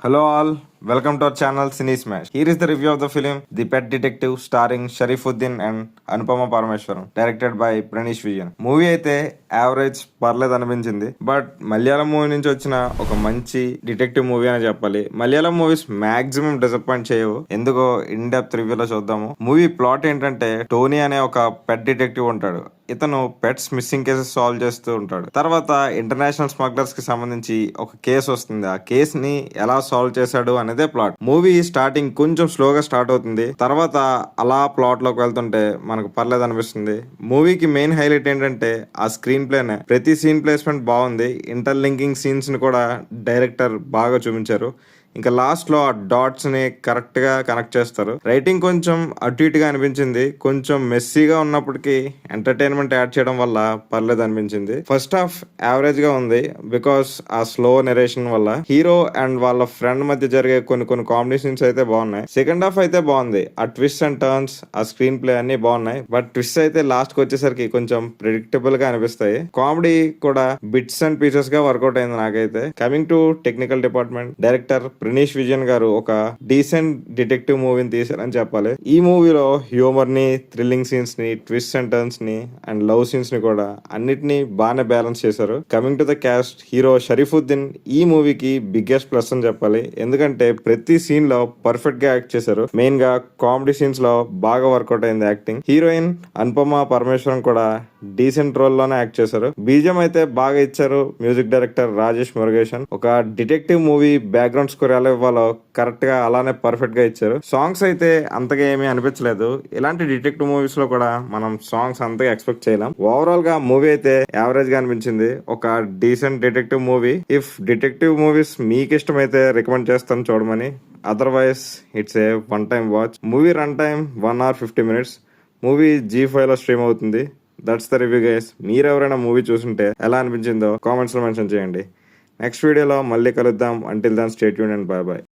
Hello all, welcome to our channel Cine Smash. Here is the review of the film The Pet Detective starring Sharifuddin and Anupama Parameswaran, directed by Pranish Vijayan. Movie అయితే average పర్లేదు అనిపించింది, but Malayalam movie నుంచి వచ్చిన ఒక మంచి detective movie అని చెప్పాలి. Malayalam movies maximum disappoint చేయవు. ఎందుకో ఇన్ డెప్త్ రివ్యూలో చూద్దాము. మూవీ ప్లాట్ ఏంటంటే టోనీ అనే ఒక పెట్ డిటెక్టివ్ ఉంటాడు. ఇతను పెట్స్ మిస్సింగ్ కేసెస్ సాల్వ్ చేస్తూ ఉంటాడు. తర్వాత ఇంటర్నేషనల్ స్మగ్లర్స్ కి సంబంధించి ఒక కేసు వస్తుంది. ఆ కేస్ ని ఎలా సాల్వ్ చేశాడు అనేదే ప్లాట్. మూవీ స్టార్టింగ్ కొంచెం స్లోగా స్టార్ట్ అవుతుంది. తర్వాత అలా ప్లాట్ లోకి వెళ్తుంటే మనకు పర్లేదు అనిపిస్తుంది. మూవీకి మెయిన్ హైలైట్ ఏంటంటే ఆ స్క్రీన్ ప్లేనే. ప్రతి సీన్ ప్లేస్మెంట్ బాగుంది. ఇంటర్ లింకింగ్ సీన్స్ ని కూడా డైరెక్టర్ బాగా చూపించారు. ఇంకా లాస్ట్ లో ఆ డాట్స్ ని కరెక్ట్ గా కనెక్ట్ చేస్తారు. రైటింగ్ కొంచెం అటు ఇటుగా అనిపించింది. కొంచెం మెస్సీగా ఉన్నప్పటికీ ఎంటర్టైన్మెంట్ యాడ్ చేయడం వల్ల పర్లేదు అనిపించింది. ఫస్ట్ హాఫ్ యావరేజ్ గా ఉంది బికాస్ ఆ స్లో నెరేషన్ వల్ల. హీరో అండ్ వాళ్ళ ఫ్రెండ్ మధ్య జరిగే కొన్ని కామెడీ సీన్స్ అయితే బాగున్నాయి. సెకండ్ హాఫ్ అయితే బాగుంది. ఆ ట్విస్ట్ అండ్ టర్న్స్, ఆ స్క్రీన్ ప్లే అన్ని బాగున్నాయి. బట్ ట్విస్ట్ అయితే లాస్ట్ కి వచ్చేసరికి కొంచెం ప్రిడిక్టబుల్ గా అనిపిస్తాయి. కామెడీ కూడా బిట్స్ అండ్ పీసెస్ గా వర్కౌట్ అయింది నాకైతే. Coming to technical department, director Praneesh Vijayan గారు ఒక డీసెంట్ డిటెక్టివ్ మూవీని తీశారని చెప్పాలి. ఈ మూవీలో హ్యూమర్ ని, థ్రిల్లింగ్ సీన్స్ ని, ట్విస్ట్ అండ్ టర్న్స్ ని అండ్ లవ్ సీన్స్ ని కూడా అన్నిటిని బాగానే బ్యాలెన్స్ చేశారు. Coming to the cast, hero Sharifuddin ఈ మూవీకి బిగ్గెస్ట్ ప్లస్ అని చెప్పాలి. ఎందుకంటే ప్రతి సీన్ లో పర్ఫెక్ట్ గా యాక్ట్ చేశారు. మెయిన్ గా కామెడీ సీన్స్ లో బాగా వర్కౌట్ అయింది యాక్టింగ్. హీరోయిన్ అనుపమ పరమేశ్వరన్ కూడా డీసెంట్ రోల్ లోనే యాక్ట్ చేశారు. బీజం అయితే బాగా ఇచ్చారు. Music director Rajesh Murugesan. ఒక డిటెక్టివ్ మూవీ బ్యాక్గ్రౌండ్ స్కోర్ ఎలా ఇవ్వాలో కరెక్ట్ గా అలానే పర్ఫెక్ట్ గా ఇచ్చారు. సాంగ్స్ అయితే అంతగా ఏమీ అనిపించలేదు. ఇలాంటి డిటెక్టివ్ మూవీస్ లో కూడా మనం సాంగ్స్ అంతగా ఎక్స్పెక్ట్ చేయలేం. ఓవరాల్ గా మూవీ అయితే యావరేజ్ గా అనిపించింది. ఒక decent detective movie. If detective movies మీకు ఇష్టమైతే రికమెండ్ చేస్తాను చూడమని. Otherwise it's a one time watch. Movie run time 1 hour 50 minutes. Movie G5 లో స్ట్రీమ్ అవుతుంది. That's the review guys. మీరు ఎవరైనా మూవీ చూసుంటే ఎలా అనిపించిందో కామెంట్స్ లో మెన్షన్ చేయండి. నెక్స్ట్ వీడియోలో మళ్ళీ కలుద్దాం. Until then stay tuned and bye by.